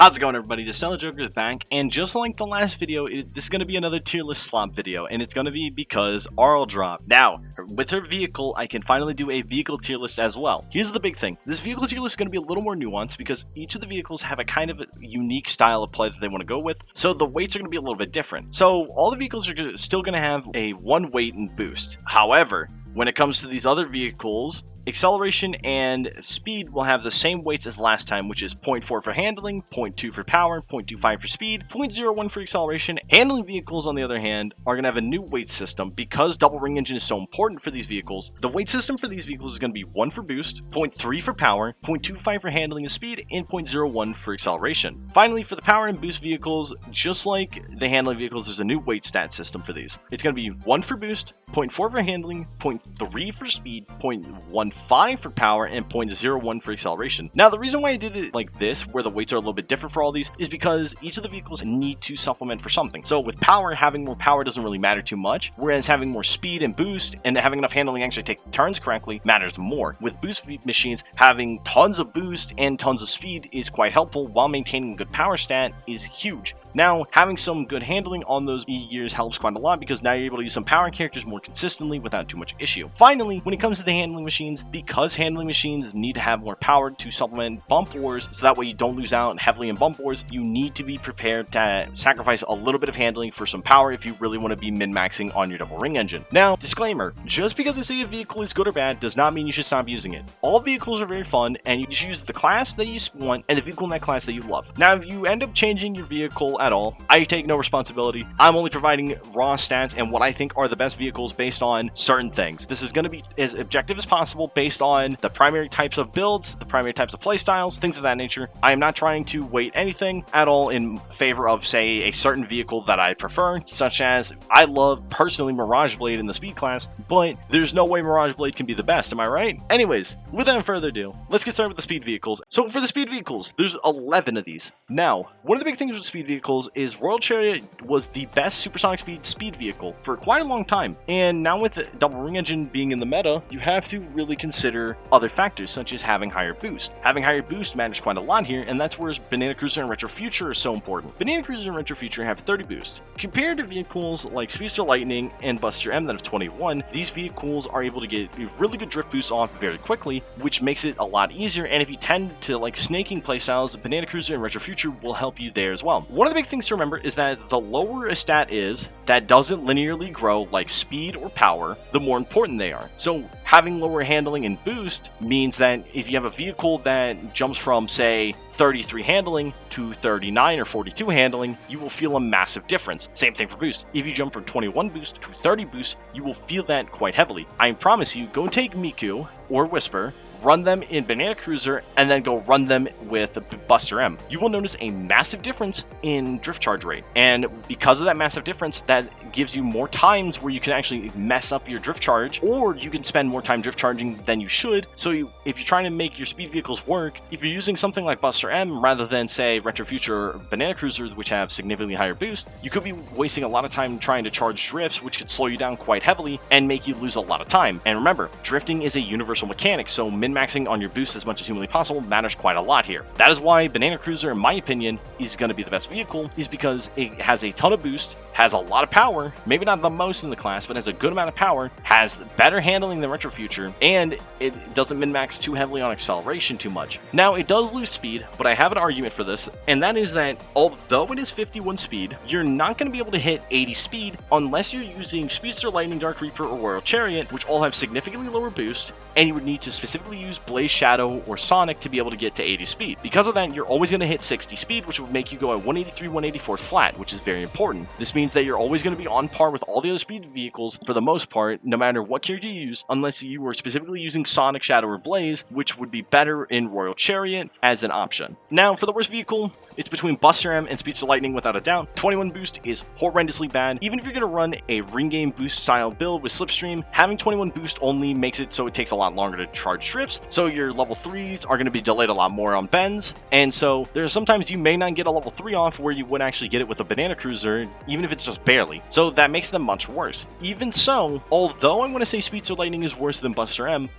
How's it going, everybody? The Stellar Joker is back, and just like the last video, this is going to be another tier list slop video, and it's going to be because Arl dropped. Now, with her vehicle, I can finally do a vehicle tier list as well. Here's the big thing. This vehicle tier list is going to be a little more nuanced because each of the vehicles have a kind of a unique style of play that they want to go with, so the weights are going to be a little bit different. So all the vehicles are still going to have a 1 weight and boost. However, when it comes to these other vehicles, acceleration and speed will have the same weights as last time, which is 0.4 for handling, 0.2 for power, 0.25 for speed, 0.01 for acceleration. Handling vehicles, on the other hand, are going to have a new weight system because double ring engine is so important for these vehicles. The weight system for these vehicles is going to be 1 for boost, 0.3 for power, 0.25 for handling and speed, and 0.01 for acceleration. Finally, for the power and boost vehicles, just like the handling vehicles, there's a new weight stat system for these. It's going to be 1 for boost, 0.4 for handling, 0.3 for speed, 0.15 for power, and 0.01 for acceleration. Now, the reason why I did it like this, where the weights are a little bit different for all these, is because each of the vehicles need to supplement for something. So with power, having more power doesn't really matter too much, whereas having more speed and boost and having enough handling actually take turns correctly matters more. With boost machines, having tons of boost and tons of speed is quite helpful, while maintaining a good power stat is huge. Now, having some good handling on those gears helps quite a lot because now you're able to use some power characters more consistently without too much issue. Finally, when it comes to the handling machines, because handling machines need to have more power to supplement bump wars, so that way you don't lose out heavily in bump wars, you need to be prepared to sacrifice a little bit of handling for some power if you really want to be min-maxing on your double ring engine. Now, disclaimer, just because I say a vehicle is good or bad does not mean you should stop using it. All vehicles are very fun, and you should use the class that you want and the vehicle in that class that you love. Now, if you end up changing your vehicle at all, I take no responsibility. I'm only providing raw stats and what I think are the best vehicles based on certain things. This is going to be as objective as possible based on the primary types of builds, the primary types of playstyles, things of that nature. I am not trying to weight anything at all in favor of, say, a certain vehicle that I prefer, such as I love personally Mirage Blade in the speed class, but there's no way Mirage Blade can be the best, am I right? Anyways, without further ado, let's get started with the speed vehicles. So for the speed vehicles, there's 11 of these. Now, one of the big things with speed vehicles is Royal Chariot was the best supersonic speed vehicle for quite a long time, and now with the double ring engine being in the meta, you have to really consider other factors such as having higher boost. Having higher boost matters quite a lot here, and that's where Banana Cruiser and Retro Future are so important. Banana Cruiser and Retro Future have 30 boost. Compared to vehicles like Speedster Lightning and Buster M that have 21, these vehicles are able to get really good drift boosts off very quickly, which makes it a lot easier, and if you tend to like snaking playstyles, Banana Cruiser and Retro Future will help you there as well. One of the big things to remember is that the lower a stat is that doesn't linearly grow like speed or power, the more important they are. So having lower handling and boost means that if you have a vehicle that jumps from, say, 33 handling to 39 or 42 handling, you will feel a massive difference. Same thing for boost. If you jump from 21 boost to 30 boost, you will feel that quite heavily. I promise you, go take Miku or Whisper, run them in Banana Cruiser, and then go run them with Buster M. You will notice a massive difference in drift charge rate. And because of that massive difference, that gives you more times where you can actually mess up your drift charge, or you can spend more time drift charging than you should. So if you're trying to make your speed vehicles work, if you're using something like Buster M rather than, say, Retro Future or Banana Cruiser, which have significantly higher boost, you could be wasting a lot of time trying to charge drifts, which could slow you down quite heavily and make you lose a lot of time. And remember, drifting is a universal mechanic, so min-maxing on your boost as much as humanly possible matters quite a lot here. That is why Banana Cruiser, in my opinion, is going to be the best vehicle, is because it has a ton of boost, has a lot of power, maybe not the most in the class, but has a good amount of power, has better handling than Retro Future, and it doesn't min-max too heavily on acceleration too much. Now, it does lose speed, but I have an argument for this, and that is that although it is 51 speed, you're not going to be able to hit 80 speed unless you're using Speedster Lightning, Dark Reaper, or Royal Chariot, which all have significantly lower boost, and you would need to specifically use Blaze Shadow or Sonic to be able to get to 80 speed. Because of that, you're always going to hit 60 speed, which would make you go at 183, 184 flat, which is very important. This means that you're always going to be on par with all the other speed vehicles for the most part, no matter what character you use, unless you were specifically using Sonic, Shadow, or Blaze, which would be better in Royal Chariot as an option. Now, for the worst vehicle, it's between Buster M and Speedster Lightning without a doubt. 21 boost is horrendously bad. Even if you're going to run a ring game boost style build with Slipstream, having 21 boost only makes it so it takes a lot longer to charge drifts, so your level 3s are going to be delayed a lot more on bends, and so there are sometimes you may not get a level 3 off where you would actually get it with a banana cruiser, even if it's just barely, so that makes them much worse. Even so, although I'm going to say Speedster Lightning is worse than Buster M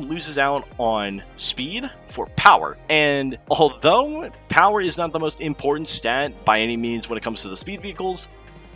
loses out on speed for power, and although power is not the most important stat by any means when it comes to the speed vehicles,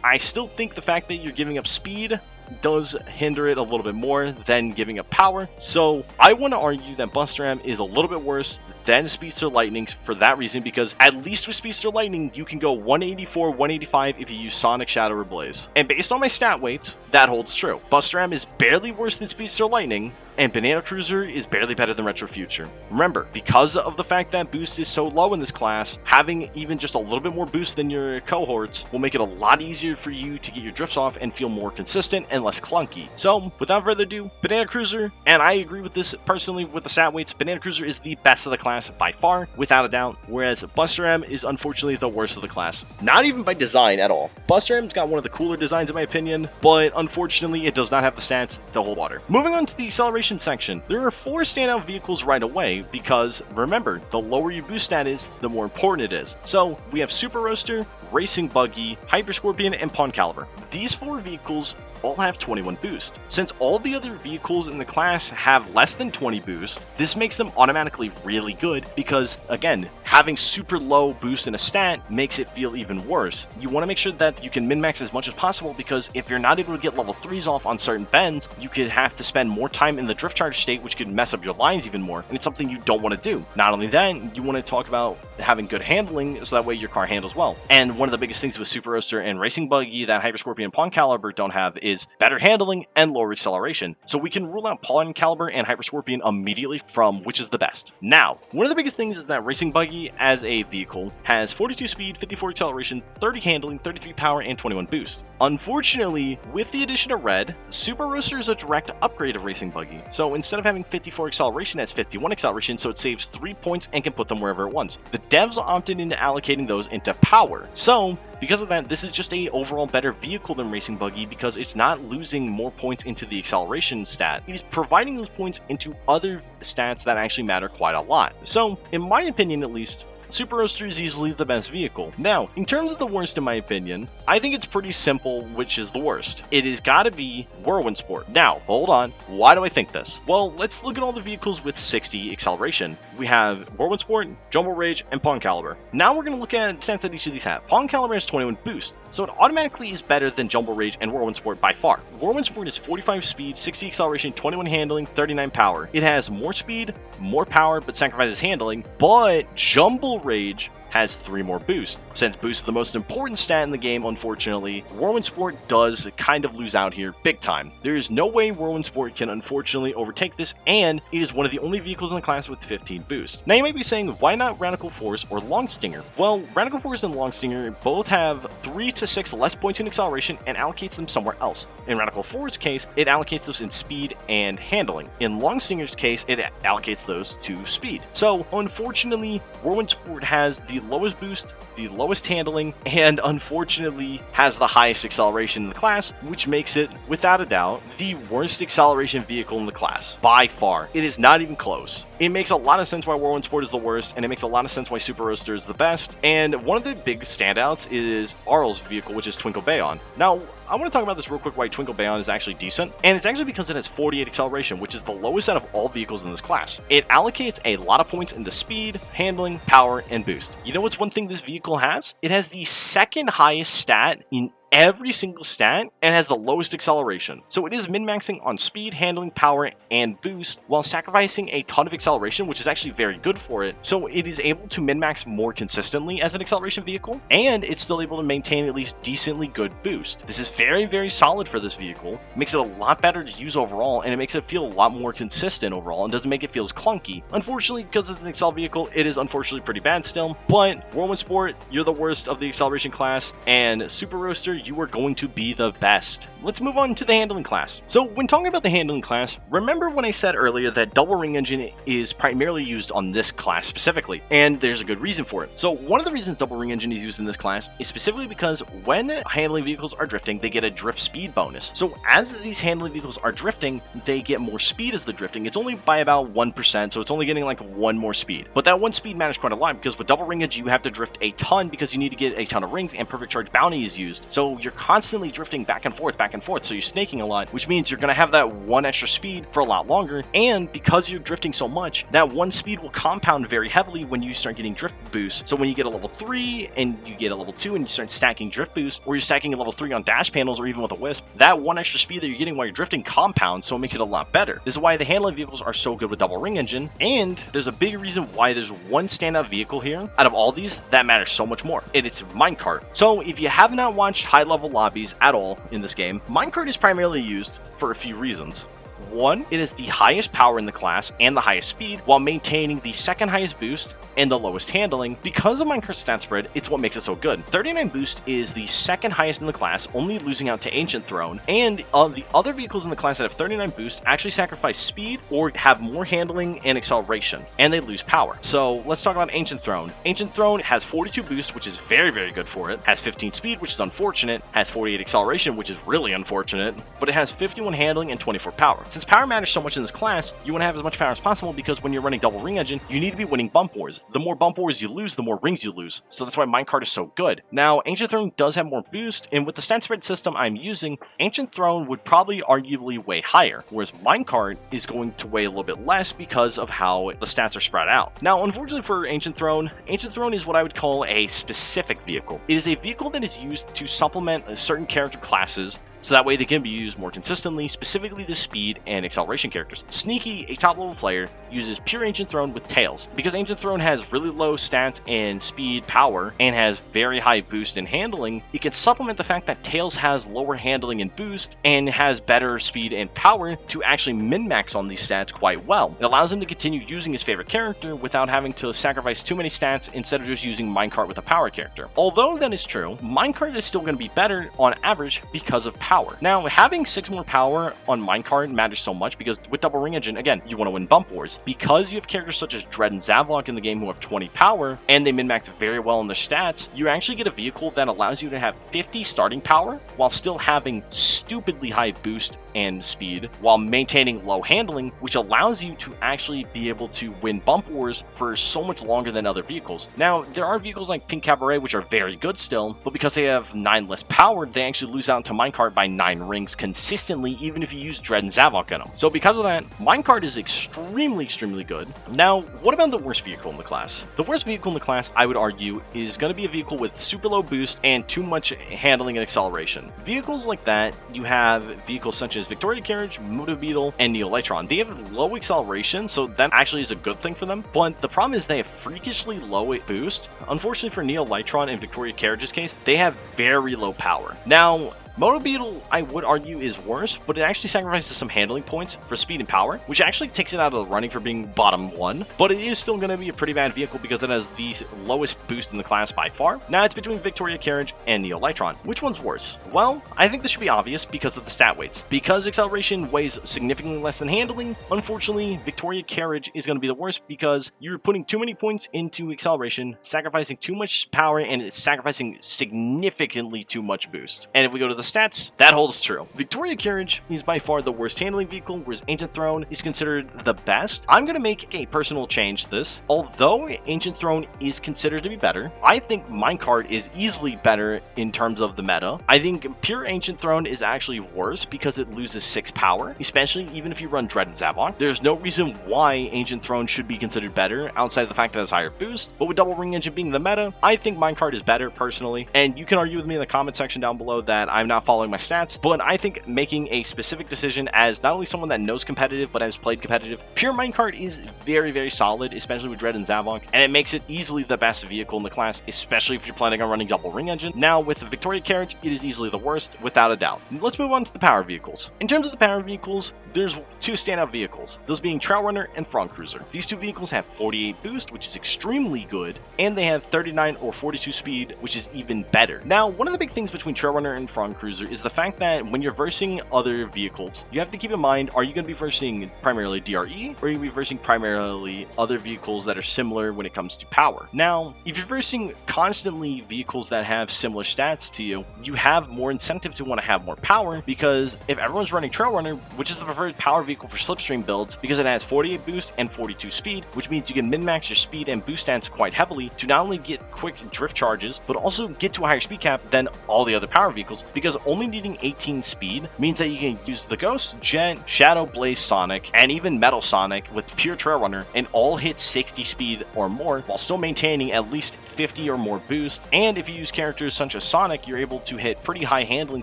I still think the fact that you're giving up speed does hinder it a little bit more than giving up power. So I want to argue that Buster M is a little bit worse than Speedster Lightning for that reason, because at least with Speedster Lightning you can go 184, 185 if you use Sonic, Shadow, or Blaze. And based on my stat weights, that holds true. Buster M is barely worse than Speedster Lightning, and Banana Cruiser is barely better than Retro Future. Remember, because of the fact that boost is so low in this class, having even just a little bit more boost than your cohorts will make it a lot easier for you to get your drifts off and feel more consistent and less clunky. So, without further ado, Banana Cruiser, and I agree with this personally with the stat weights, Banana Cruiser is the best of the class by far, without a doubt, whereas Buster M is unfortunately the worst of the class. Not even by design at all. Buster M's got one of the cooler designs in my opinion, but unfortunately it does not have the stats to hold water. Moving on to the acceleration section, there are 4 standout vehicles right away because, remember, the lower your boost stat is, the more important it is. So, we have Super Roaster, Racing Buggy, Hyper Scorpion, and Pawn Caliber. These 4 vehicles all have 21 boost. Since all the other vehicles in the class have less than 20 boost, this makes them automatically really good because, again, having super low boost in a stat makes it feel even worse. You want to make sure that you can min-max as much as possible because if you're not able to get level 3s off on certain bends, you could have to spend more time in the drift charge state, which could mess up your lines even more, and it's something you don't want to do. Not only that, you want to talk about having good handling so that way your car handles well. And one of the biggest things with Super Roaster and Racing Buggy that Hyper Scorpion and Pawn Caliber don't have is better handling and lower acceleration. So we can rule out Pawn Caliber and Hyper Scorpion immediately from which is the best. Now, one of the biggest things is that Racing Buggy as a vehicle has 42 speed, 54 acceleration, 30 handling, 33 power, and 21 boost. Unfortunately, with the addition of Red, Super Roaster is a direct upgrade of Racing Buggy. So instead of having 54 acceleration, it has 51 acceleration, so it saves 3 points and can put them wherever it wants. The devs opted into allocating those into power. So because of that, this is just a overall better vehicle than Racing Buggy because it's not losing more points into the acceleration stat. It is providing those points into other stats that actually matter quite a lot. So, in my opinion at least, Super Roaster is easily the best vehicle. Now, in terms of the worst in my opinion, I think it's pretty simple which is the worst. It has got to be Whirlwind Sport. Now, hold on, why do I think this? Well, let's look at all the vehicles with 60 acceleration. We have Whirlwind Sport, Jumbo Rage, and Pawn Caliber. Now we're going to look at stats that each of these have. Pawn Caliber has 21 boost, so it automatically is better than Jumbo Rage and Whirlwind Sport by far. Whirlwind Sport is 45 speed, 60 acceleration, 21 handling, 39 power. It has more speed, more power, but sacrifices handling, but Jumbo Rage has 3 more boost. Since boost is the most important stat in the game, unfortunately, Whirlwind Sport does kind of lose out here big time. There is no way Whirlwind Sport can unfortunately overtake this, and it is one of the only vehicles in the class with 15 boost. Now you might be saying, why not Radical Force or Long Stinger? Well, Radical Force and Long Stinger both have 3 to 6 less points in acceleration and allocates them somewhere else. In Radical Force's case, it allocates those in speed and handling. In Long Stinger's case, it allocates those to speed. So, unfortunately, Whirlwind Sport has the lowest boost, the lowest handling, and unfortunately has the highest acceleration in the class, which makes it, without a doubt, the worst acceleration vehicle in the class, by far. It is not even close. It makes a lot of sense why Whirlwind Sport is the worst, and it makes a lot of sense why Super Roaster is the best, and one of the big standouts is Arl's vehicle, which is Twinkle Bayon. Now, I want to talk about this real quick why Twinkle Bayon is actually decent, and it's actually because it has 48 acceleration, which is the lowest out of all vehicles in this class. It allocates a lot of points into speed, handling, power, and boost. You know what's one thing this vehicle has? It has the second highest stat in every single stat and has the lowest acceleration. So it is min-maxing on speed, handling, power, and boost while sacrificing a ton of acceleration, which is actually very good for it. So it is able to min-max more consistently as an acceleration vehicle, and it's still able to maintain at least decently good boost. This is very, very solid for this vehicle. It makes it a lot better to use overall, and it makes it feel a lot more consistent overall and doesn't make it feel as clunky. Unfortunately, because it's an Excel vehicle, it is unfortunately pretty bad still, but Whirlwind Sport, you're the worst of the acceleration class, and Super Roaster, you are going to be the best. Let's move on to the handling class. So when talking about the handling class, remember when I said earlier that double ring engine is primarily used on this class specifically, and there's a good reason for it. So one of the reasons double ring engine is used in this class is specifically because when handling vehicles are drifting, they get a drift speed bonus. So as these handling vehicles are drifting, they get more speed as they're drifting. It's only by about 1%, so it's only getting like 1 more speed. But that 1 speed matters quite a lot because with double ring engine, you have to drift a ton because you need to get a ton of rings, and perfect charge bounty is used. So you're constantly drifting back and forth, so you're snaking a lot, which means you're going to have that 1 extra speed for a lot longer. And because you're drifting so much, that 1 speed will compound very heavily when you start getting drift boosts. So when you get a level 3 and you get a level 2 and you start stacking drift boosts, or you're stacking a level 3 on dash panels or even with a wisp, that 1 extra speed that you're getting while you're drifting compounds, so it makes it a lot better. This is why the handling vehicles are so good with double ring engine, and there's a big reason why there's one standout vehicle here out of all these that matters so much more, and it's minecart. So if you have not watched high level lobbies at all in this game, minecart is primarily used for a few reasons. 1, it is the highest power in the class and the highest speed while maintaining the second highest boost and the lowest handling. Because of Minecart's stat spread, it's what makes it so good. 39 boost is the second highest in the class, only losing out to Ancient Throne, and the other vehicles in the class that have 39 boost actually sacrifice speed or have more handling and acceleration, and they lose power. So let's talk about Ancient Throne. Ancient Throne has 42 boost, which is very, very good for it, has 15 speed, which is unfortunate, has 48 acceleration, which is really unfortunate, but it has 51 handling and 24 power. Since power matters so much in this class, you want to have as much power as possible because when you're running double ring engine, you need to be winning bump wars. The more bump wars you lose, the more rings you lose. So that's why minecart is so good. Now, Ancient Throne does have more boost, and with the stat spread system I'm using, Ancient Throne would probably arguably weigh higher, whereas minecart is going to weigh a little bit less because of how the stats are spread out. Now, unfortunately for Ancient Throne is what I would call a specific vehicle. It is a vehicle that is used to supplement certain character classes, so that way they can be used more consistently, specifically the speed and acceleration characters. Sneaky, a top level player, uses pure Ancient Throne with Tails. Because Ancient Throne has really low stats and speed power, and has very high boost and handling, it can supplement the fact that Tails has lower handling and boost, and has better speed and power to actually min-max on these stats quite well. It allows him to continue using his favorite character without having to sacrifice too many stats instead of just using minecart with a power character. Although that is true, minecart is still going to be better on average because of power. Now, having 6 more power on minecart matters so much because with double ring engine, again, you want to win bump wars. Because you have characters such as Dread and Zavlok in the game who have 20 power, and they min-max very well in their stats, you actually get a vehicle that allows you to have 50 starting power while still having stupidly high boost and speed while maintaining low handling, which allows you to actually be able to win bump wars for so much longer than other vehicles. Now, there are vehicles like Pink Cabaret which are very good still, but because they have 9 less power, they actually lose out to minecart by 9 rings consistently, even if you use Dread and Zavok in them. So because of that, minecart is extremely good. Now, what about the worst vehicle in the class? The worst vehicle in the class, I would argue, is going to be a vehicle with super low boost and too much handling and acceleration. Vehicles like that, you have vehicles such as Victoria Carriage, Moto Beetle, and Neolitron. They have low acceleration, so that actually is a good thing for them, but the problem is they have freakishly low boost. Unfortunately for Neolitron and Victoria Carriage's case, they have very low power. Now, Moto Beetle, I would argue, is worse, but it actually sacrifices some handling points for speed and power, which actually takes it out of the running for being bottom 1, but it is still going to be a pretty bad vehicle because it has the lowest boost in the class by far. Now it's between Victoria Carriage and Neolitron. Which one's worse? Well, I think this should be obvious because of the stat weights. Because acceleration weighs significantly less than handling, unfortunately, Victoria Carriage is going to be the worst because you're putting too many points into acceleration, sacrificing too much power, and it's sacrificing significantly too much boost. And if we go to the stats, that holds true. Victoria Carriage is by far the worst handling vehicle, whereas Ancient Throne is considered the best. I'm going to make a personal change to this. Although Ancient Throne is considered to be better, I think minecart is easily better in terms of the meta. I think pure Ancient Throne is actually worse because it loses 6 power, especially even if you run Dread and Zavok. There's no reason why Ancient Throne should be considered better outside of the fact that it has higher boost, but with double ring engine being the meta, I think minecart is better personally, and you can argue with me in the comment section down below that I'm not following my stats, but I think making a specific decision as not only someone that knows competitive but has played competitive, pure minecart is very solid, especially with Dread and Zavok, and it makes it easily the best vehicle in the class, especially if you're planning on running double ring engine. Now with the Victoria Carriage, it is easily the worst without a doubt. Let's move on to the power vehicles. In terms of the power vehicles, there's two standout vehicles, those being Trail Runner and Frog Cruiser. These two vehicles have 48 boost, which is extremely good, and they have 39 or 42 speed, which is even better. Now, one of the big things between Trail Runner and Frog Cruiser is the fact that when you're versing other vehicles, you have to keep in mind, are you going to be versing primarily DRE, or are you going to be versing primarily other vehicles that are similar when it comes to power? Now, if you're versing constantly vehicles that have similar stats to you, you have more incentive to want to have more power, because if everyone's running Trail Runner, which is the preferred power vehicle for slipstream builds, because it has 48 boost and 42 speed, which means you can min-max your speed and boost stats quite heavily to not only get quick drift charges, but also get to a higher speed cap than all the other power vehicles, because only needing 18 speed means that you can use the Ghost, Jet, Shadow Blaze Sonic, and even Metal Sonic with pure Trail Runner and all hit 60 speed or more while still maintaining at least 50 or more boost. And if you use characters such as Sonic, you're able to hit pretty high handling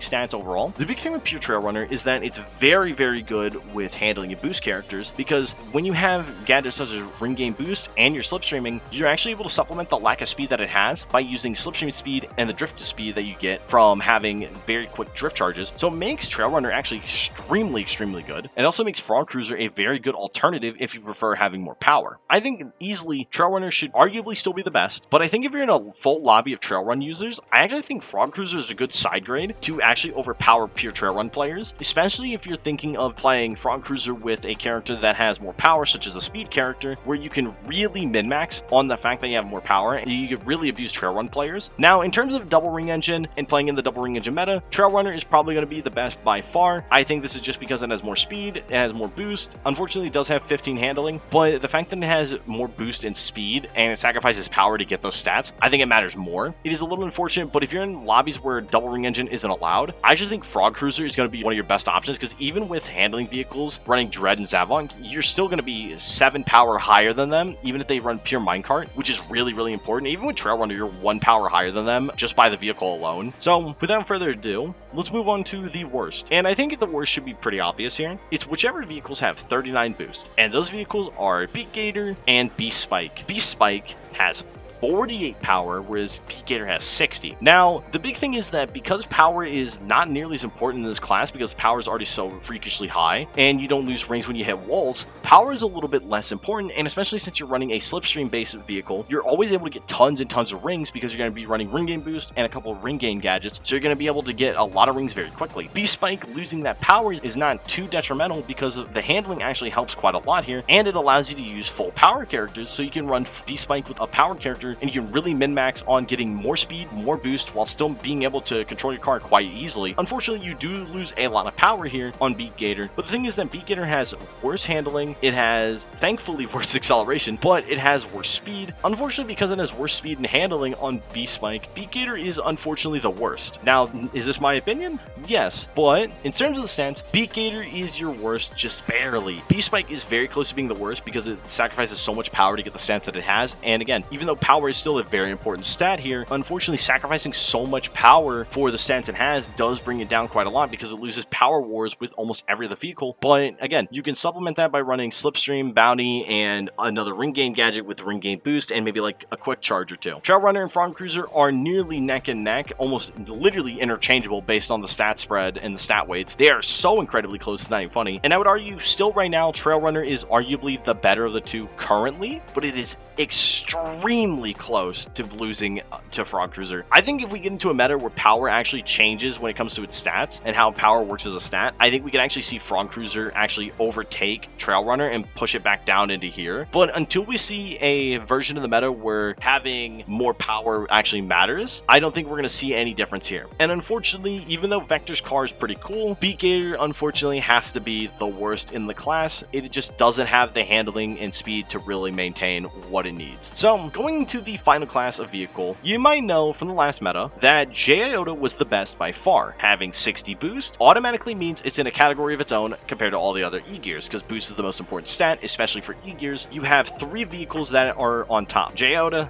stats overall. The big thing with pure Trail Runner is that it's very, very good with handling and boost characters, because when you have gadgets such as ring game boost and your slipstreaming, you're actually able to supplement the lack of speed that it has by using slipstream speed and the drift speed that you get from having very quick drift charges. So it makes Trail Runner actually extremely good. It also makes Frog Cruiser a very good alternative if you prefer having more power. I think easily Trail Runner should arguably still be the best, but I think if you're in a full lobby of Trail Run users, I actually think Frog Cruiser is a good side grade to actually overpower pure Trail Run players, especially if you're thinking of playing Frog Cruiser with a character that has more power, such as a speed character, where you can really min-max on the fact that you have more power and you can really abuse Trail Run players. Now, in terms of double ring engine and playing in the double ring engine meta, Trail Runner is probably going to be the best by far. I think this is just because it has more speed, it has more boost. Unfortunately, it does have 15 handling, but the fact that it has more boost and speed and it sacrifices power to get those stats, I think it matters more. It is a little unfortunate, but if you're in lobbies where double ring engine isn't allowed, I just think Frog Cruiser is going to be one of your best options, because even with handling vehicles running Dread and Zavon, you're still going to be 7 power higher than them, even if they run pure minecart, which is really important. Even with Trail Runner, you're 1 power higher than them just by the vehicle alone. So without further ado, let's move on to the worst. And I think the worst should be pretty obvious here. It's whichever vehicles have 39 boost, and those vehicles are Beat Gator and Beast Spike. Beast Spike has 48 power, whereas Beat Gator has 60. Now, the big thing is that because power is not nearly as important in this class, because power is already so freakishly high, and you don't lose rings when you hit walls, power is a little bit less important, and especially since you're running a slipstream-based vehicle, you're always able to get tons and tons of rings, because you're going to be running ring game boost and a couple of ring game gadgets, so you're going to be able to get a lot of rings very quickly. Beast Spike losing that power is not too detrimental, because the handling actually helps quite a lot here, and it allows you to use full power characters, so you can run Beast Spike with a power character, and you can really min-max on getting more speed, more boost, while still being able to control your car quite easily. Unfortunately, you do lose a lot of power here on Beat Gator, but the thing is that Beat Gator has worse handling, it has, thankfully, worse acceleration, but it has worse speed. Unfortunately, because it has worse speed and handling on Beast Spike, Beat Gator is unfortunately the worst. Now, is this my opinion? Yes, but in terms of the stats, Beat Gator is your worst, just barely. Beast Spike is very close to being the worst, because it sacrifices so much power to get the stats that it has, and again, even though power is still a very important stat here, unfortunately sacrificing so much power for the stats it has does bring it down quite a lot, because it loses power wars with almost every other vehicle. But again, you can supplement that by running Slipstream, Bounty, and another ring game gadget with ring game boost, and maybe like a quick charge or two. Trail Runner and Frog Cruiser are nearly neck and neck, almost literally interchangeable based on the stat spread and the stat weights. They are so incredibly close, it's not even funny. And I would argue still right now, Trail Runner is arguably the better of the two currently, but it is extremely close to losing to Frog Cruiser. I think if we get into a meta where power actually changes when it comes to its stats and how power works as a stat, I think we can actually see Frog Cruiser actually overtake Trail Runner and push it back down into here. But until we see a version of the meta where having more power actually matters, I don't think we're going to see any difference here. And unfortunately, even though Vector's car is pretty cool, Beat Gator unfortunately has to be the worst in the class. It just doesn't have the handling and speed to really maintain what it needs. So going to the final class of vehicle, you might know from the last meta that J-Iota was the best by far. Having 60 boost automatically means it's in a category of its own compared to all the other E-Gears, because boost is the most important stat, especially for E-Gears. You have 3 vehicles that are on top: J-Iota,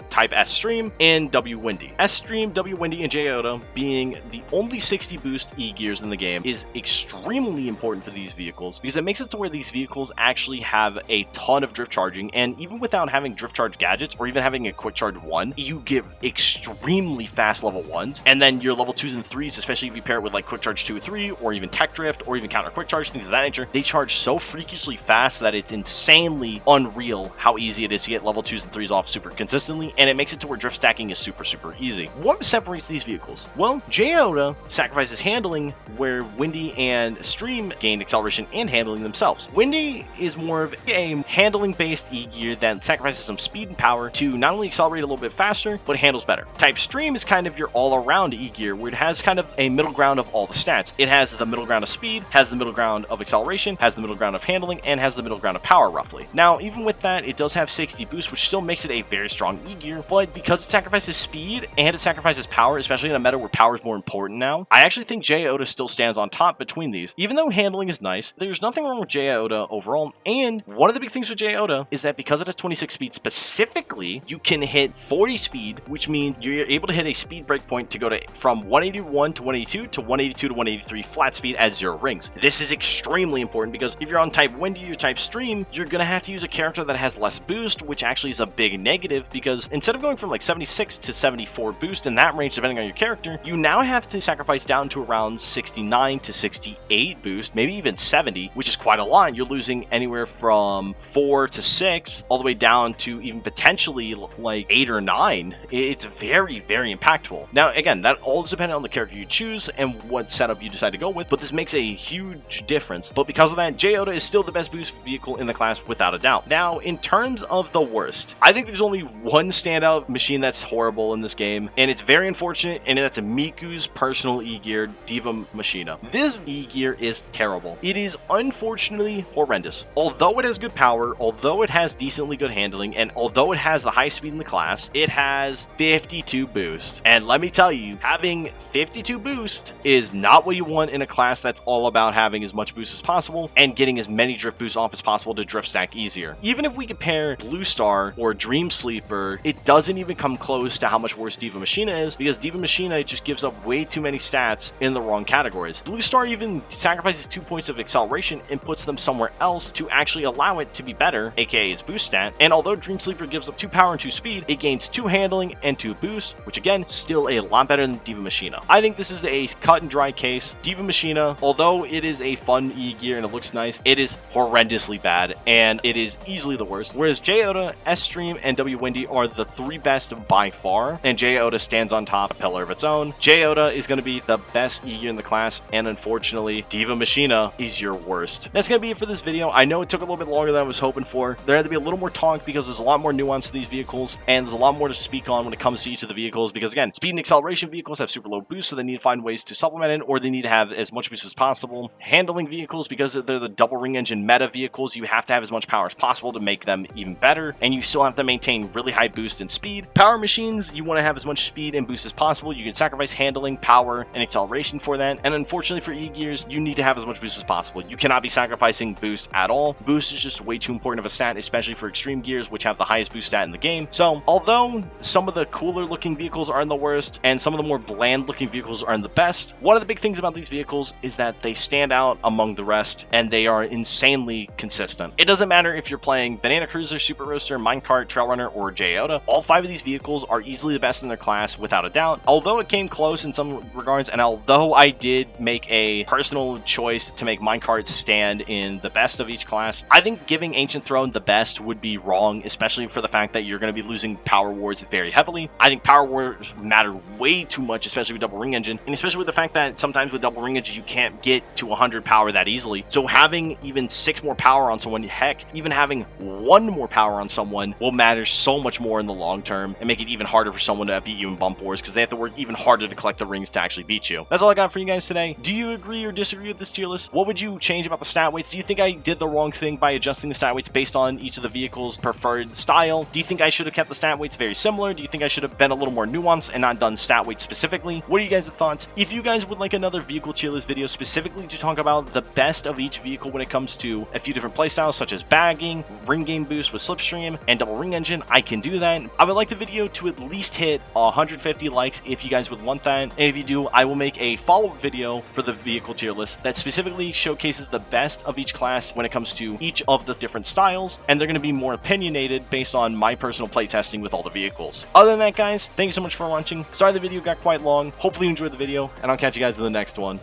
Type S-Stream, and W-Windy. S-Stream, W-Windy, and J-Iota being the only 60 boost E-Gears in the game is extremely important for these vehicles, because it makes it to where these vehicles actually have a ton of drift charging, and even without having drift charge gadgets or even having having a quick charge 1, you get extremely fast level 1s, and then your level 2s and 3s, especially if you pair it with like quick charge 2 or 3, or even tech drift, or even counter quick charge, things of that nature, they charge so freakishly fast that it's insanely unreal how easy it is to get level 2s and 3s off super consistently, and it makes it to where drift stacking is super easy. What separates these vehicles? Well, J-Oda sacrifices handling where Windy and Stream gain acceleration and handling themselves. Windy is more of a handling based E-gear that sacrifices some speed and power to not only accelerate a little bit faster, but it handles better. Type Stream is kind of your all-around E-gear where it has kind of a middle ground of all the stats. It has the middle ground of speed, has the middle ground of acceleration, has the middle ground of handling, and has the middle ground of power roughly. Now, even with that, it does have 60 boost, which still makes it a very strong E-gear, but because it sacrifices speed and it sacrifices power, especially in a meta where power is more important now, I actually think J-Oda still stands on top between these. Even though handling is nice, there's nothing wrong with J-Oda overall, and one of the big things with J-Oda is that because it has 26 speed specifically, you can hit 40 speed, which means you're able to hit a speed breakpoint to go from 181 to 182 to 182 to 183 flat speed at 0 rings. This is extremely important because if you're on type Windy or type Stream, you're going to have to use a character that has less boost, which actually is a big negative because instead of going from like 76 to 74 boost in that range depending on your character, you now have to sacrifice down to around 69 to 68 boost, maybe even 70, which is quite a lot. You're losing anywhere from 4 to 6 all the way down to even potentially like 8 or 9. It's very impactful. Now again, that all is dependent on the character you choose and what setup you decide to go with, but this makes a huge difference. But because of that, J-Oda is still the best boost vehicle in the class without a doubt. Now in terms of the worst, I think there's only one standout machine that's horrible in this game, and it's very unfortunate, and that's Miku's personal E-gear, Diva Machina. This E-gear is terrible. It is unfortunately horrendous. Although it has good power, although it has decently good handling, and although it has the highest speed in the class, it has 52 boost. And let me tell you, having 52 boost is not what you want in a class that's all about having as much boost as possible and getting as many drift boosts off as possible to drift stack easier. Even if we compare Blue Star or Dream Sleeper, it doesn't even come close to how much worse Diva Machina is because Diva Machina just gives up way too many stats in the wrong categories. Blue Star even sacrifices 2 points of acceleration and puts them somewhere else to actually allow it to be better, aka its boost stat. And although Dream Sleeper gives up 2 power and 2 speed, it gains 2 handling and 2 boost, which again, still a lot better than Diva Machina. I think this is a cut and dry case. Diva Machina, although it is a fun E-gear and it looks nice, it is horrendously bad and it is easily the worst. Whereas J-Oda, S-Stream, and W-Windy are the 3 best by far, and J-Oda stands on top, a pillar of its own. J-Oda is going to be the best E-gear in the class, and unfortunately, Diva Machina is your worst. That's going to be it for this video. I know it took a little bit longer than I was hoping for. There had to be a little more talk because there's a lot more nuance to these vehicles, and there's a lot more to speak on when it comes to each of the vehicles, because again, speed and acceleration vehicles have super low boost, so they need to find ways to supplement it, or they need to have as much boost as possible. Handling vehicles, because they're the double ring engine meta vehicles, you have to have as much power as possible to make them even better, and you still have to maintain really high boost and speed. Power machines, you want to have as much speed and boost as possible. You can sacrifice handling, power, and acceleration for that, and unfortunately for E-gears, you need to have as much boost as possible. You cannot be sacrificing boost at all. Boost is just way too important of a stat, especially for extreme gears, which have the highest boost stat in the game. So, although some of the cooler looking vehicles are in the worst, and some of the more bland looking vehicles are in the best, one of the big things about these vehicles is that they stand out among the rest, and they are insanely consistent. It doesn't matter if you're playing Banana Cruiser, Super Roaster, Minecart, Trail Runner, or J-Oda. All 5 of these vehicles are easily the best in their class without a doubt. Although it came close in some regards, and although I did make a personal choice to make Minecart stand in the best of each class, I think giving Ancient Throne the best would be wrong, especially for the fact that you're going to be losing Power Wars very heavily. I think Power Wars matter way too much, especially with Double Ring Engine, and especially with the fact that sometimes with Double Ring Engine you can't get to 100 power that easily. So having even 6 more power on someone, heck, even having 1 more power on someone will matter so much more in the long term and make it even harder for someone to beat you in bump wars because they have to work even harder to collect the rings to actually beat you. That's all I got for you guys today. Do you agree or disagree with this tier list? What would you change about the stat weights? Do you think I did the wrong thing by adjusting the stat weights based on each of the vehicles' preferred style? Do you think I should have kept the stat weights very similar? Do you think I should have been a little more nuanced and not done stat weights specifically? What are you guys' thoughts? If you guys would like another vehicle tier list video specifically to talk about the best of each vehicle when it comes to a few different playstyles such as bagging, ring game boost with slipstream, and double ring engine, I can do that. I would like the video to at least hit 150 likes if you guys would want that, and if you do, I will make a follow-up video for the vehicle tier list that specifically showcases the best of each class when it comes to each of the different styles, and they're going to be more opinionated based on my personal personal playtesting with all the vehicles. Other than that, guys, thank you so much for watching. Sorry the video got quite long. Hopefully you enjoyed the video, and I'll catch you guys in the next one.